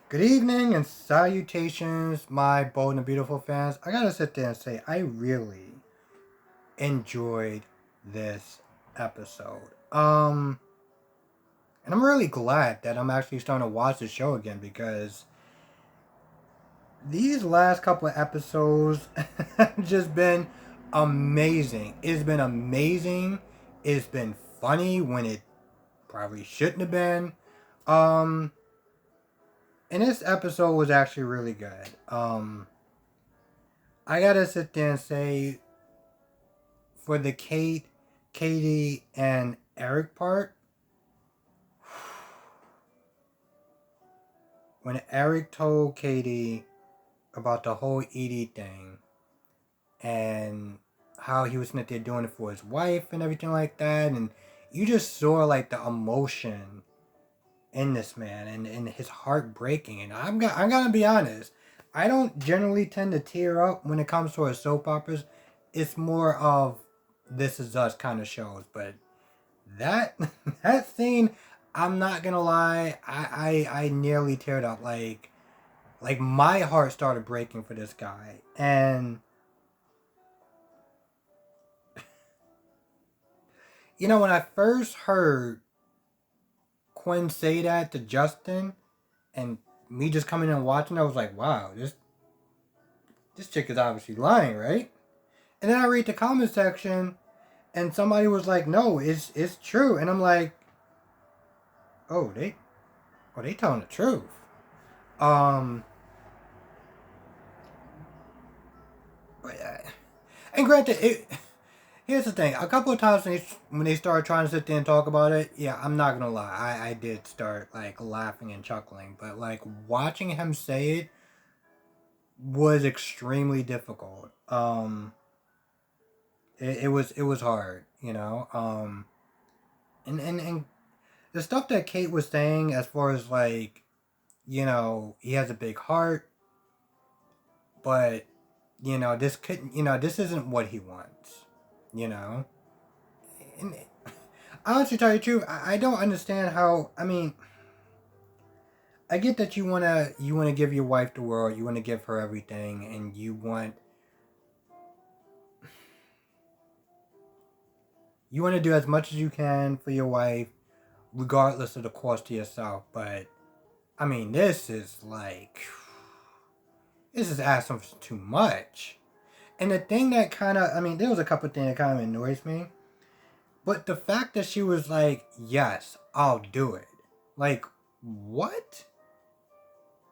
Good evening and salutations, my bold and beautiful fans. I gotta sit there and say, I really enjoyed this episode. And I'm really glad that I'm actually starting to watch the show again because these last couple of episodes have just been amazing. It's been amazing. It's been funny when it probably shouldn't have been. Um, and this episode was actually really good. I gotta sit there and say, for the Katie, and Eric part, when Eric told Katie about the whole Edie thing and how he was there doing it for his wife and everything like that, and you just saw like the emotion in this man and his heart breaking. And I'm gonna be honest, I don't generally tend to tear up when it comes to soap operas. It's more of This Is Us kind of shows, but that that scene, I'm not gonna lie, I nearly teared up. Like my heart started breaking for this guy. And when I first heard Quinn say that to Justin, and me just coming in and watching, I was like, wow, this chick is obviously lying, right? And then I read the comment section, and somebody was like, no, it's true. And I'm like, oh, they telling the truth. Um, and granted, here's the thing. A couple of times when they started trying to sit there and talk about it, yeah, I'm not gonna lie, I did start like laughing and chuckling. But like watching him say it was extremely difficult. It was hard, you know. And the stuff that Kate was saying as far as like, he has a big heart, but this isn't what he wants, you know. And honestly, tell you the truth, I don't understand how. I mean, I get that you wanna give your wife the world, you wanna give her everything, and you wanna do as much as you can for your wife, regardless of the cost to yourself. But I mean, this is asking for too much. And the thing that there was a couple of things that kind of annoys me, but the fact that she was like, "Yes, I'll do it," like, what?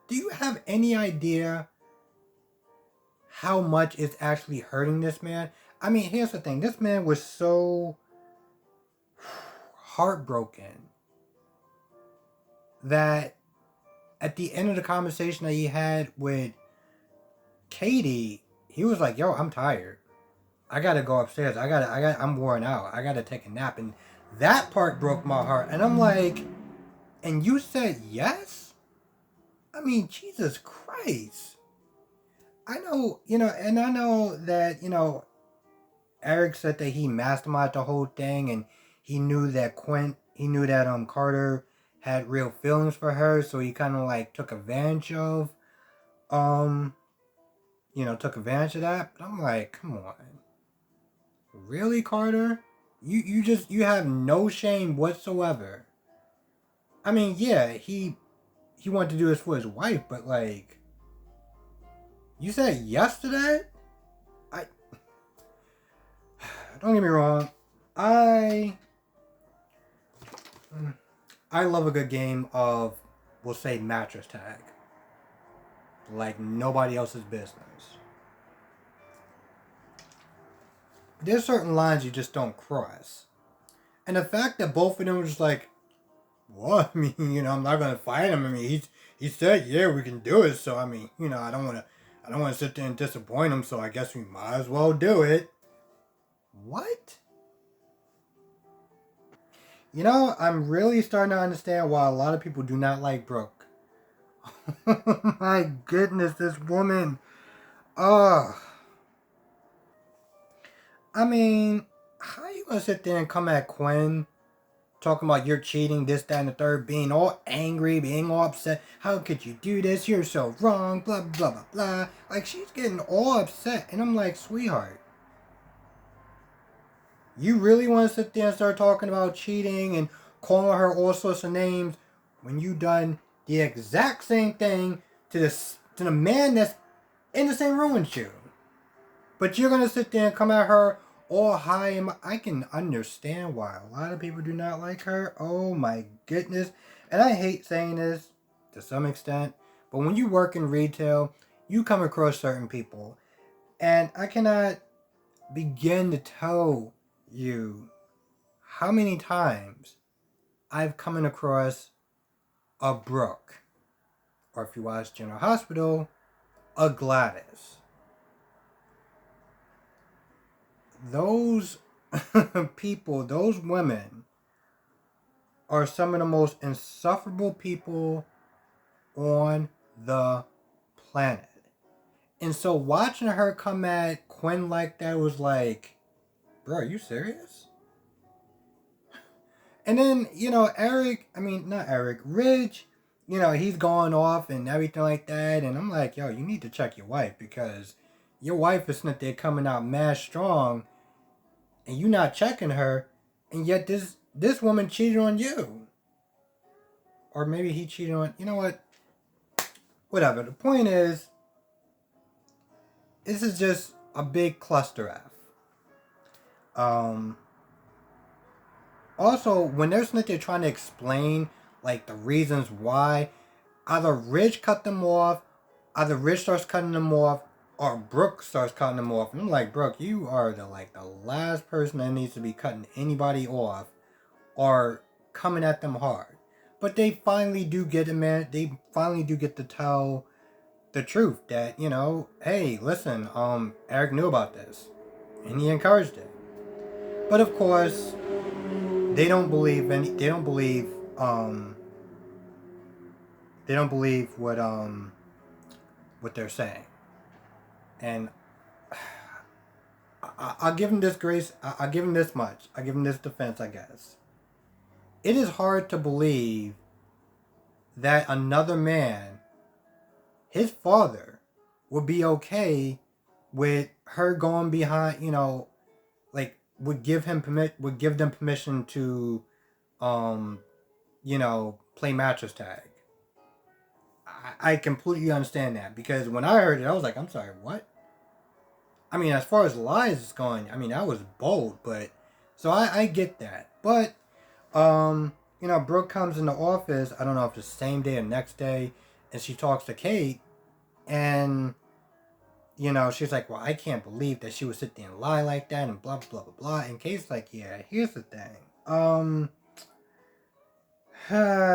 Do you have any idea how much it's actually hurting this man? I mean, here's the thing. This man was so heartbroken that at the end of the conversation that he had with Katie, he was like, "Yo, I'm tired. I gotta go upstairs. I'm worn out. I gotta take a nap." And that part broke my heart. And I'm like, "And you said yes?" I mean, Jesus Christ. I know that, Eric said that he masterminded the whole thing, and he knew that Carter had real feelings for her, so he kind of like um took advantage of that. But I'm like, come on, really, Carter? You have no shame whatsoever. I mean, yeah, he wanted to do this for his wife, but like, you said yes to that. I Don't get me wrong, I I love a good game of, we'll say, mattress tag, like nobody else's business. There's certain lines you just don't cross, and the fact that both of them were just like, "What?" I mean, I'm not gonna fight him. I mean, he said, "Yeah, we can do it." So I mean, I don't want to sit there and disappoint him. So I guess we might as well do it. What? I'm really starting to understand why a lot of people do not like Brooke. My goodness, this woman. Ugh. I mean, how you gonna sit there and come at Quinn talking about you're cheating, this, that, and the third, being all angry, being all upset. How could you do this? You're so wrong, blah, blah, blah, blah. Like, she's getting all upset. And I'm like, sweetheart, you really want to sit there and start talking about cheating and calling her all sorts of names when you done the exact same thing to the man that's in the same room with you? But you're gonna sit there and come at her all high and I can understand why a lot of people do not like her. Oh my goodness. And I hate saying this to some extent, but when you work in retail, you come across certain people. And I cannot begin to tell you how many times I've come across a Brooke, or if you watch General Hospital, a Gladys. Those people, those women, are some of the most insufferable people on the planet. And so watching her come at Quinn like that was like, bro, are you serious? And then, Ridge, he's going off and everything like that. And I'm like, yo, you need to check your wife because your wife is not there coming out mad strong and you not checking her. And yet this woman cheated on you. Or maybe he cheated on, you know what? Whatever. The point is, this is just a big cluster F. Also, when they're trying to explain like the reasons why, either Ridge cut them off, either Ridge starts cutting them off, or Brooke starts cutting them off. And I'm like, Brooke, you are the last person that needs to be cutting anybody off or coming at them hard. But they finally do get it, man. They finally do get to tell the truth that, hey, listen, Eric knew about this and he encouraged it. But of course, they don't believe what they're saying. And I'll give him this grace. I'll give him this much. I'll give him this defense, I guess. It is hard to believe that another man, his father, would be okay with her going behind, would give them permission to play mattress tag. I completely understand that because when I heard it, I was like, I'm sorry, what? I mean, as far as lies is going, that was bold, but so I get that. But Brooke comes in the office, I don't know if it's the same day or next day, and she talks to Kate, and she's like, well, I can't believe that she would sit there and lie like that, and blah, blah, blah, blah. And Kate's like, yeah, here's the thing.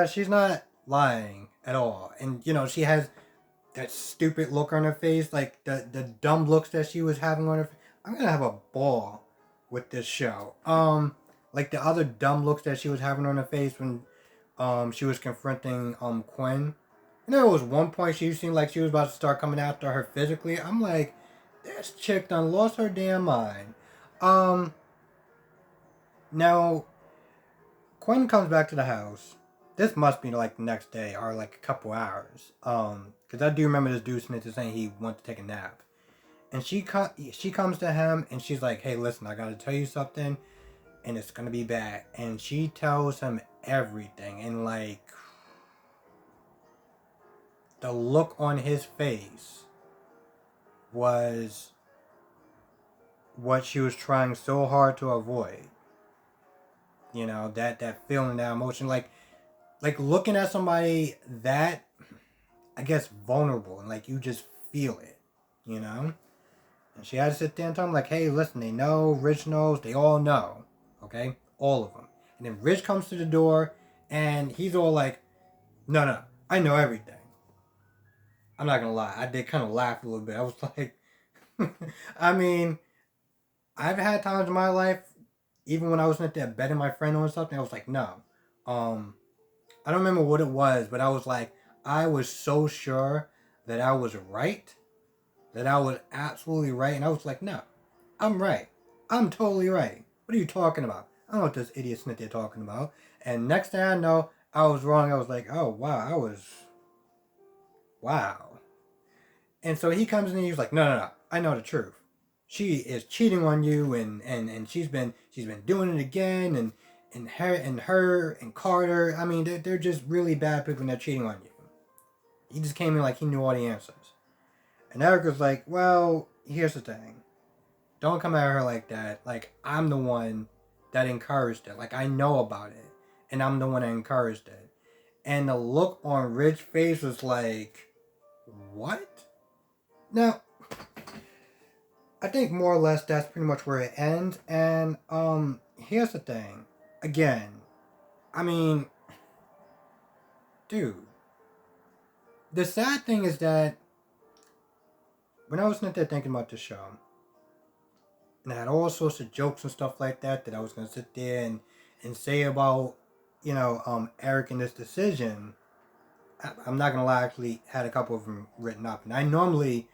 She's not lying at all. And, she has that stupid look on her face, like the dumb looks that she was having on her face. I'm going to have a ball with this show. Like the other dumb looks that she was having on her face when she was confronting Quinn. And there was one point she seemed like she was about to start coming after her physically. I'm like, this chick done lost her damn mind. Now, Quinn comes back to the house. This must be like the next day or like a couple hours. Because I do remember this dude Smith saying he wanted to take a nap. And she comes to him and she's like, hey, listen, I gotta tell you something. And it's gonna be bad. And she tells him everything. And like, the look on his face was what she was trying so hard to avoid. That feeling, that emotion, like looking at somebody that, I guess, vulnerable, and like you just feel it, And she had to sit there and tell him like, hey, listen, they know, Rich knows, they all know, okay, all of them. And then Rich comes to the door, and he's all like, no, I know everything. I'm not gonna lie, I did kind of laugh a little bit. I was like, I've had times in my life, even when I was at that betting my friend on something, I was like, no. I don't remember what it was, but I was like, I was so sure that I was right, that I was absolutely right, and I was like, no, I'm right. I'm totally right. What are you talking about? I don't know what this idiot's that they're talking about. And next thing I know, I was wrong. I was like, oh wow, wow. And so he comes in and he's like, no, no, no, I know the truth. She is cheating on you, and she's been doing it again, and Carter. I mean, they're just really bad people and they're cheating on you. He just came in like he knew all the answers. And Eric was like, well, here's the thing. Don't come at her like that. Like, I'm the one that encouraged it. Like, I know about it. And I'm the one that encouraged it. And the look on Rich's face was like, what? Now, I think more or less that's pretty much where it ends. And here's the thing. Again, I mean, dude. The sad thing is that when I was sitting there thinking about this show, and I had all sorts of jokes and stuff like that that I was gonna sit there and say about, Eric and this decision. I'm not gonna lie, I actually had a couple of them written up, and I normally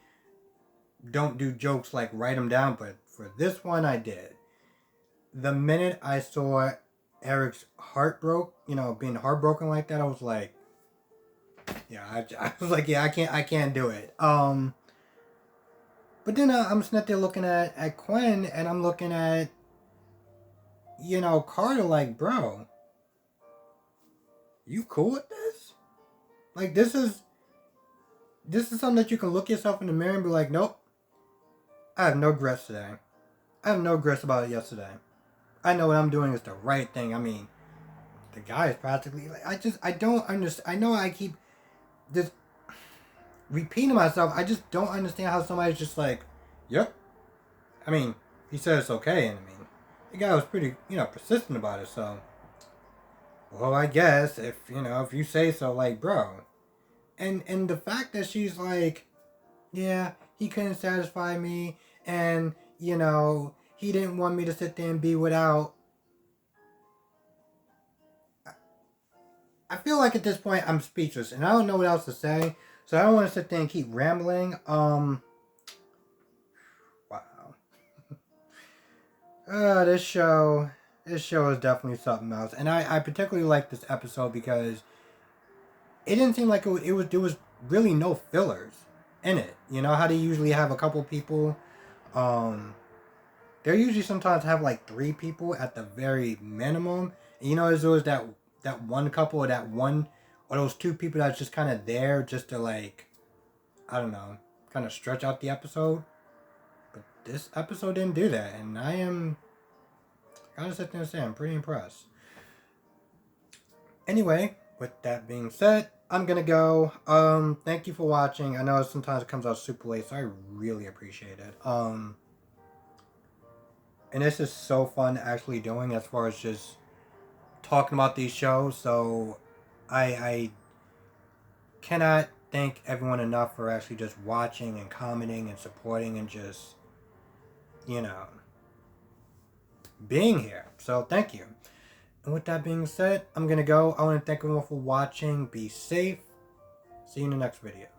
don't do jokes like write them down, but for this one I did. The minute I saw Eric's heart broke, being heartbroken like that, I was like, yeah, I was like, yeah, I can't do it. But then I'm sitting there looking at Quinn, and I'm looking at, Carter, like, bro, you cool with this? Like, this is something that you can look yourself in the mirror and be like, nope, I have no regrets today. I have no regrets about it yesterday. I know what I'm doing is the right thing. I mean, the guy is practically, like, I don't understand. I know I keep just repeating myself. I just don't understand how somebody's just like, yep. I mean, he said it's okay, and I mean, the guy was pretty, persistent about it, so, well, I guess, if you say so, like, bro. And the fact that she's like, yeah, he couldn't satisfy me, and, he didn't want me to sit there and be without. I feel like at this point I'm speechless, and I don't know what else to say, so I don't want to sit there and keep rambling. Wow. This show is definitely something else, and I particularly like this episode because it didn't seem like there was really no fillers in it. You know how they usually have a couple people. They usually sometimes have like 3 people at the very minimum. And there's always that one couple, or those 2 people that's just kind of there just to, like, I don't know, kind of stretch out the episode. But this episode didn't do that, and I gotta sit there and say I'm pretty impressed. Anyway, with that being said, I'm gonna go. Thank you for watching. I know sometimes it comes out super late, so I really appreciate it. And this is so fun actually doing, as far as just talking about these shows. So I cannot thank everyone enough for actually just watching and commenting and supporting and just, being here. So thank you. And with that being said, I'm gonna go. I want to thank everyone for watching. Be safe. See you in the next video.